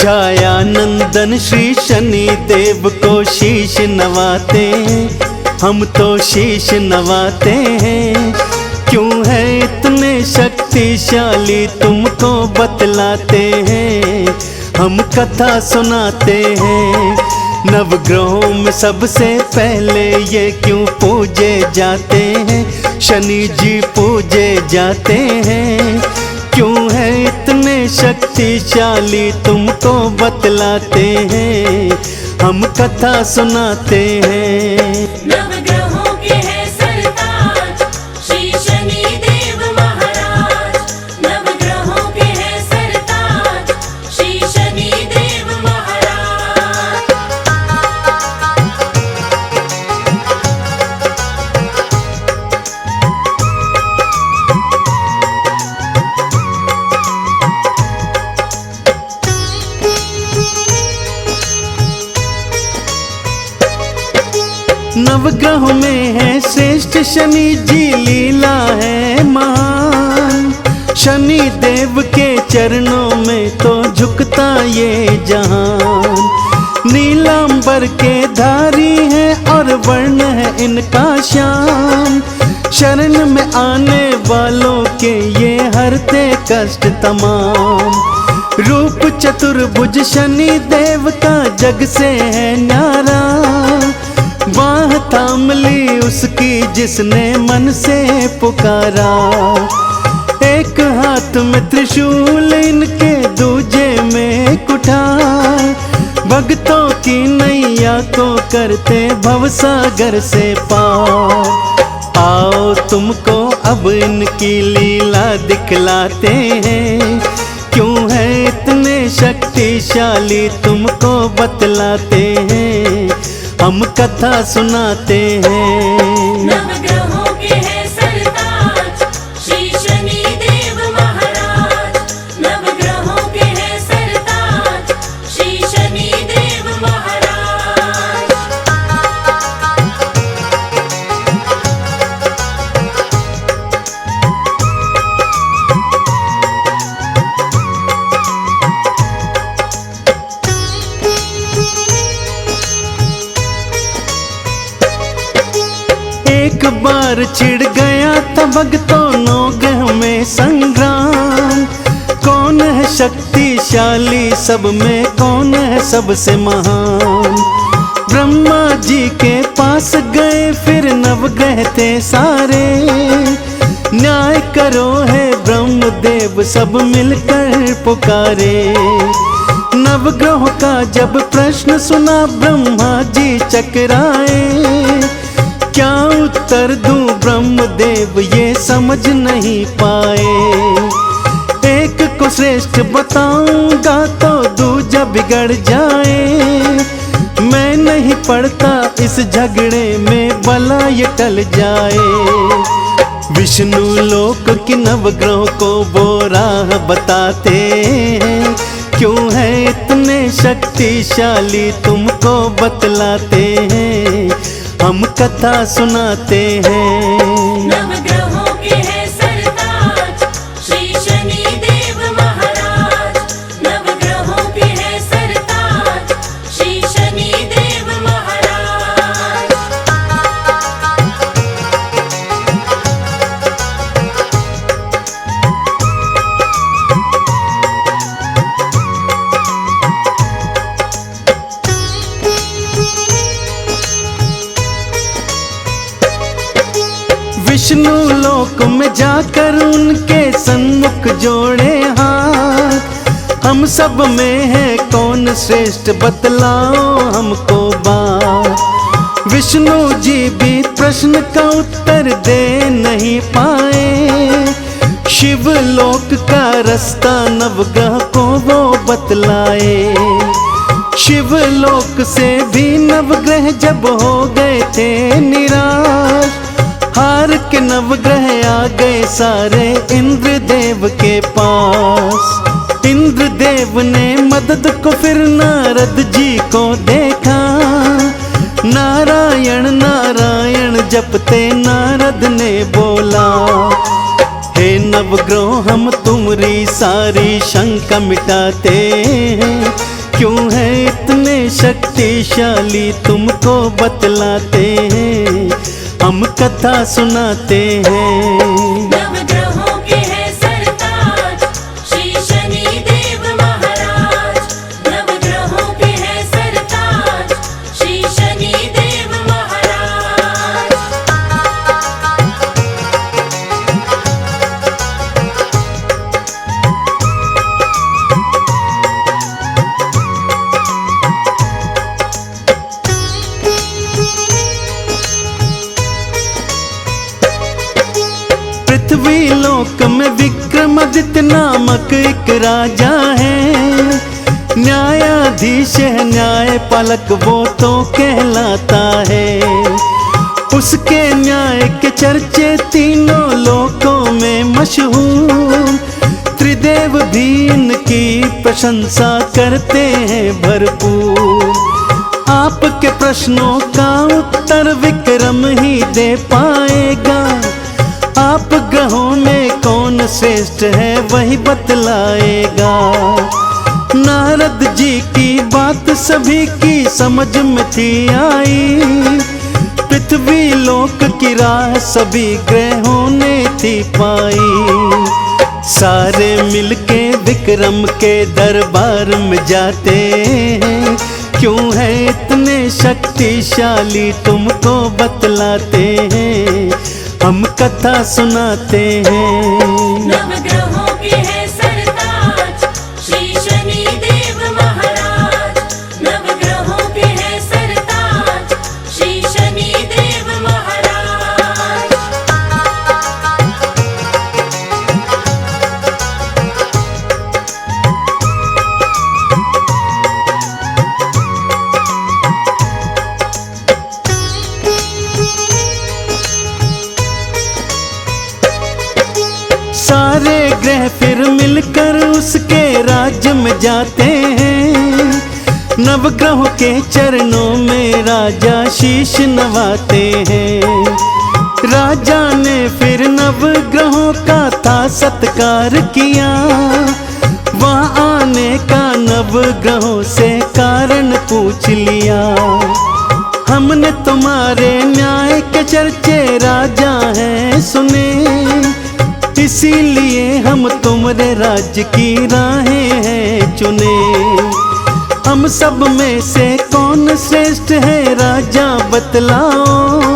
छाया नंदन श्री शनि देव को शीश नवाते हैं, हम तो शीश नवाते हैं। क्यों है इतने शक्तिशाली तुमको बतलाते हैं, हम कथा सुनाते हैं। नवग्रहों में सबसे पहले ये क्यों पूजे जाते हैं, शनि जी पूजे जाते हैं। क्यों है इतने शक्तिशाली तुमको बतलाते हैं, हम कथा सुनाते हैं। नवग्रहों के हैं सरताज श्री शनि देव महाराज, नवग्रहों के हैं सरताज श्री शनि देव महाराज। नवग्रह में है श्रेष्ठ शनि जी, लीला है महान। शनि देव के चरणों में तो झुकता ये जहान। नीलांबर के धारी है और वर्ण है इनका श्याम। शरण में आने वालों के ये हरते कष्ट तमाम। रूप चतुर्भुज शनि देव का जग से है न्यारा। बाह थाम ली उसकी जिसने मन से पुकारा। एक हाथ में त्रिशूल इनके दूजे में कुठार। भक्तों की नैया को करते भवसागर से पार। आओ तुमको अब इनकी लीला दिखलाते हैं। क्यों है इतने शक्तिशाली तुमको बतलाते हैं, हम कथा सुनाते हैं। नवग्रहों के हैं सरताज श्री शनि देव महाराज, नवग्रहों के हैं सरताज श्री शनि देव महाराज। एक बार छिड़ गया था भक्तों नौग्रह में संग्राम। कौन है शक्तिशाली सब में, कौन है सबसे महान। ब्रह्मा जी के पास गए फिर नवग्रह थे सारे। न्याय करो है ब्रह्मदेव सब मिलकर पुकारे। नवग्रह का जब प्रश्न सुना ब्रह्मा जी चकराए। क्या उत्तर दूं ब्रह्मदेव ये समझ नहीं पाए। एक को श्रेष्ठ बताऊंगा तो दूजा बिगड़ जाए। मैं नहीं पड़ता इस झगड़े में भला ये टल जाए। विष्णु लोक की नवग्रह को वो राह बताते हैं। क्यों है इतने शक्तिशाली तुमको बतलाते हैं, हम कथा सुनाते हैं। नवग्रहों के हैं सरताज श्री शनि देव महाराज, नवग्रहों के हैं सरताज श्री शनि देव महाराज। विष्णु लोक में जाकर उनके सन्मुख जोड़े हाथ। हम सब में है कौन श्रेष्ठ बतलाओ हमको बात। विष्णु जी भी प्रश्न का उत्तर दे नहीं पाए। शिव लोक का रास्ता नवग्रह को वो बतलाए। शिव लोक से भी नवग्रह जब हो गए थे निराश। हार के नवग्रह आ गए सारे इंद्र देव के पास। इंद्र देव ने मदद को फिर नारद जी को देखा। नारायण नारायण जपते नारद ने बोला। हे नवग्रह हम तुम्हारी सारी शंका मिटाते हैं। क्यों है इतने शक्तिशाली तुमको बतलाते हैं, हम कथा सुनाते हैं। नवग्रहों के हैं सरताज श्री शनि देव महाराज। नवग्रहों के हैं सरताज श्री शनि देव महाराज। पृथ्वी लोक में विक्रमादित्य नामक एक राजा है, न्यायाधीश है न्यायपालक वो तो कहलाता है। उसके न्याय के चर्चे तीनों लोकों में मशहूर, त्रिदेव भी इनकी प्रशंसा करते हैं भरपूर। आपके प्रश्नों का उत्तर विक्रम ही दे पाएगा, आप ग्रहों में कौन श्रेष्ठ है वही बतलाएगा। नारद जी की बात सभी की समझ में थी आई, पृथ्वी लोक की राह सभी ग्रहों ने थी पाई। सारे मिलके विक्रम के दरबार में जाते हैं, क्यों है इतने शक्तिशाली तुमको बतलाते हैं, हम कथा सुनाते हैं। नवग्रहों के हैं सरताज श्री शनि देव महाराज। नवग्रहों के हैं सरताज श्री शनि देव महाराज। सारे ग्रह फिर मिलकर उसके राज्य में जाते हैं, नवग्रहों के चरणों में राजा शीश नवाते हैं। राजा ने फिर नवग्रहों का था सत्कार किया, वहाँ आने का नवग्रहों से कारण पूछ लिया। हमने तुम्हारे न्याय के चर्चे राजा हैं सुने, इसीलिए हम तुम्हारे राज्य की राहें हैं चुने। हम सब में से कौन श्रेष्ठ है राजा बतलाओ,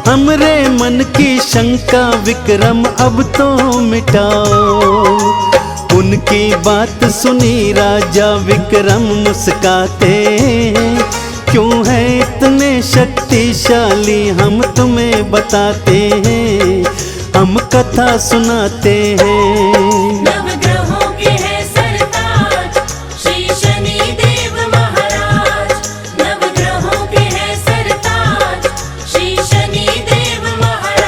हमरे मन की शंका विक्रम अब तो मिटाओ। उनकी बात सुनी राजा विक्रम मुस्काते हैं, क्यों है इतने शक्तिशाली हम तुम्हें बताते हैं, हम कथा सुनाते हैं। नवग्रहों के हैं सरताज श्री शनि देव महाराज। नवग्रहों के हैं सरताज श्री शनि देव महाराज।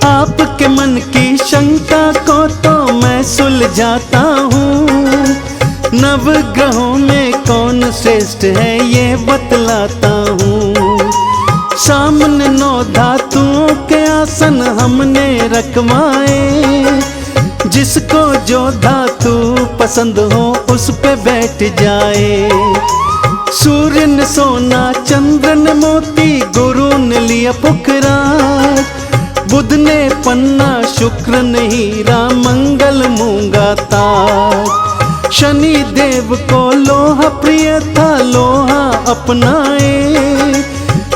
आपके मन की शंका को तो मैं सुलझाता हूँ, नवग्रहों में कौन श्रेष्ठ है ये बतलाता हूँ। सामने 9 धातुओं के आसन हमने रखवाए, जिसको जो धातु पसंद हो उस पे बैठ जाए। सूर्य ने सोना, चंद्र ने मोती, गुरु ने लिया पुखराज, बुध ने पन्ना, शुक्र ने हीरा, मंगल मूंगा ताज। शनि देव को लोहा प्रिय था, लोहा अपनाए,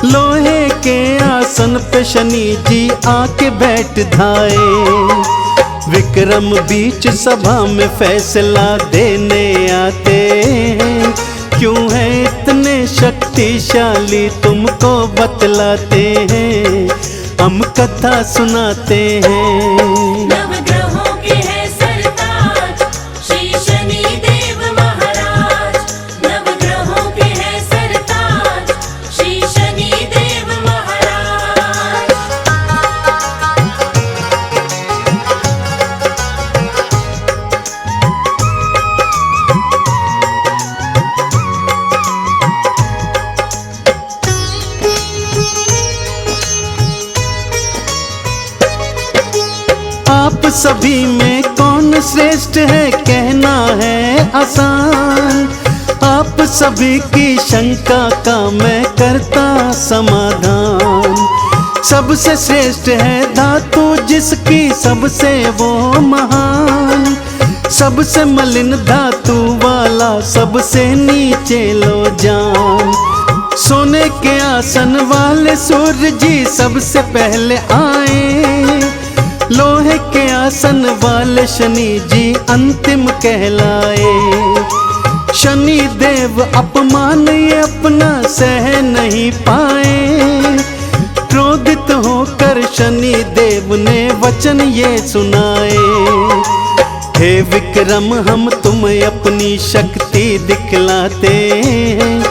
लोहे के आसन पे शनि जी आके बैठ धाए। विक्रम बीच सभा में फैसला देने आते हैं, क्यों है इतने शक्तिशाली तुमको बतलाते हैं, हम कथा सुनाते हैं। नवग्रहों के हैं सरताज श्री शनि देव महाराज। नवग्रहों के हैं सरताज श्री शनि देव महाराज। आप सभी में कौन श्रेष्ठ है कहना है आसान। आप सभी की शंका का मैं करता समाधान। सबसे श्रेष्ठ है धातु जिसकी सबसे वो महान। सबसे मलिन धातु वाला सबसे नीचे लो जान। सोने के आसन वाले सूर्य जी सबसे पहले आए। लोहे के आसन वाले शनि जी अंतिम कहलाए। शनि देव अपमान ये अपना सह नहीं पाए। क्रोधित होकर शनि देव ने वचन ये सुनाए। हे विक्रम हम तुम्हें अपनी शक्ति दिखलाते हैं।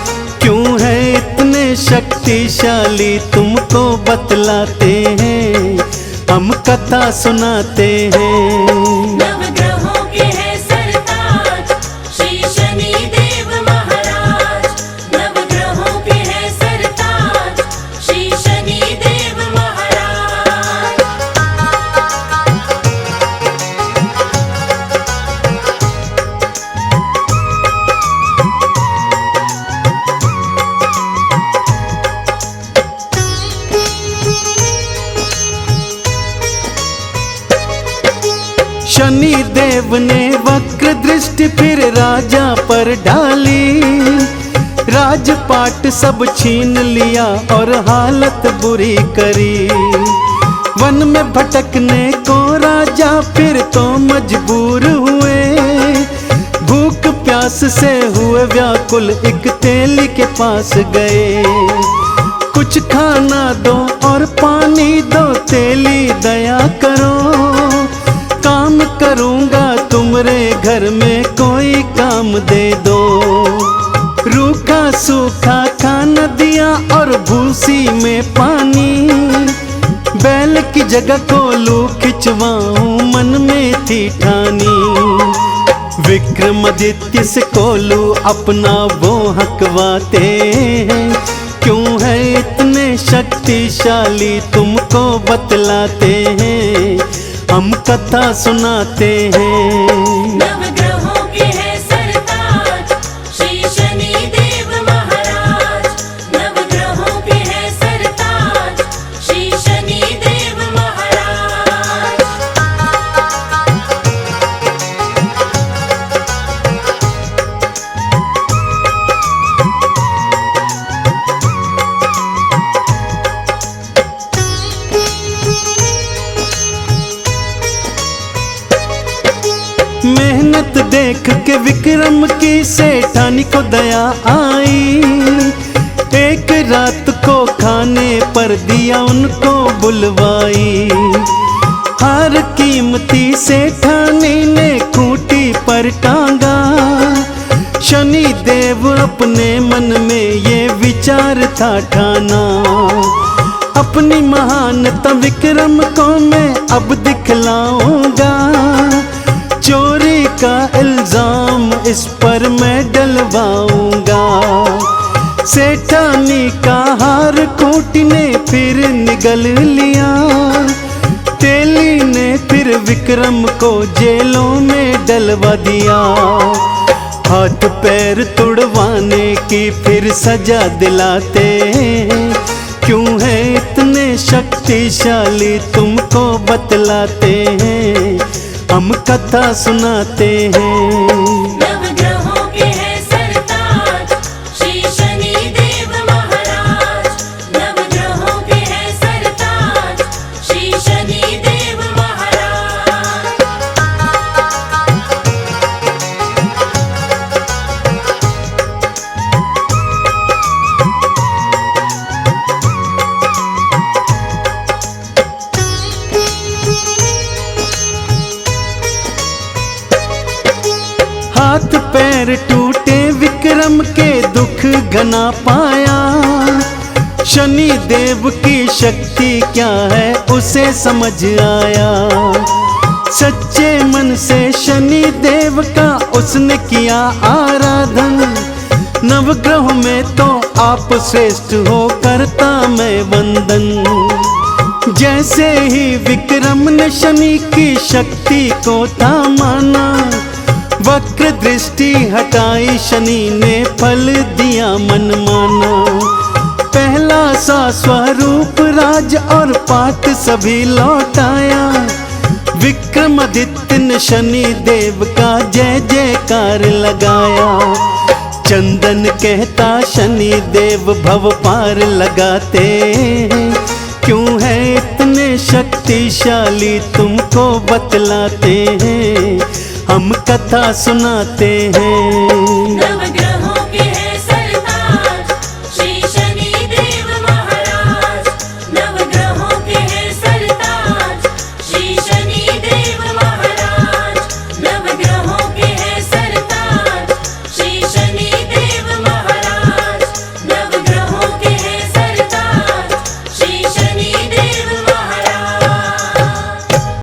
क्यों है इतने शक्तिशाली तुमको बतलाते हैं। हम कथा सुनाते हैं। नवग्रहों के है सरताज श्री शनि देव महाराज। नवग्रहों के है सरताज श्री शनि देव महाराज। शनि देव ने वक्र दृष्टि फिर राजा पर डाली। राजपाट सब छीन लिया और हालत बुरी करी। वन में भटकने को राजा फिर तो मजबूर हुए। भूख प्यास से हुए व्याकुल एक तेली के पास गए। कुछ खाना दो और पानी दो तेली दया करो। काम करूंगा तुमरे घर में कोई काम दे दो। रूखा सूखा खाना दिया और भूसी में पानी। बैल की जगह कोलू खिंचवाऊं मन में थी ठानी। विक्रमादित्य से कोलू अपना वो हकवाते हैं। क्यों है इतने शक्तिशाली तुमको बतलाते हैं। हम कथा सुनाते हैं। नवग्रहों के है सरताज श्री शनि देव महाराज। नवग्रहों के है सरताज श्री शनि देव महाराज। मेहनत देख के विक्रम की सेठानी को दया आई। एक रात को खाने पर दिया उनको बुलवाई। हर कीमती सेठानी ने खूंटी पर टांगा। शनि देव अपने मन में ये विचार था ठाना। अपनी महानता विक्रम को मैं अब दिखलाऊंगा। चोरी का इल्जाम इस पर मैं डलवाऊंगा। सेठानी का हार खूंटी ने फिर निगल लिया। तेली ने फिर विक्रम को जेलों में डलवा दिया। हाथ पैर तुड़वाने की फिर सजा दिलाते हैं। क्यों है इतने शक्तिशाली तुमको बतलाते हैं। हम कथा सुनाते हैं। नवग्रहों के है सरताज श्री शनि देव महाराज। नवग्रहों के है सरताज श्री शनि देव महाराज। हाथ पैर टूटे विक्रम के दुख घना पाया। शनि देव की शक्ति क्या है उसे समझ आया। सच्चे मन से शनि देव का उसने किया आराधन। नवग्रह में तो आप श्रेष्ठ हो करता मैं वंदन। जैसे ही विक्रम ने शनि की शक्ति को था माना, वक्र दृष्टि हटाई शनि ने फल दिया मनमाना। पहला सा स्वरूप राज और पाठ सभी लौटाया, विक्रमादित्य ने शनि देव का जय जयकार लगाया। चंदन कहता शनि देव भव पार लगाते हैं, क्यों है इतने शक्तिशाली तुमको बतलाते हैं, हम कथा सुनाते हैं।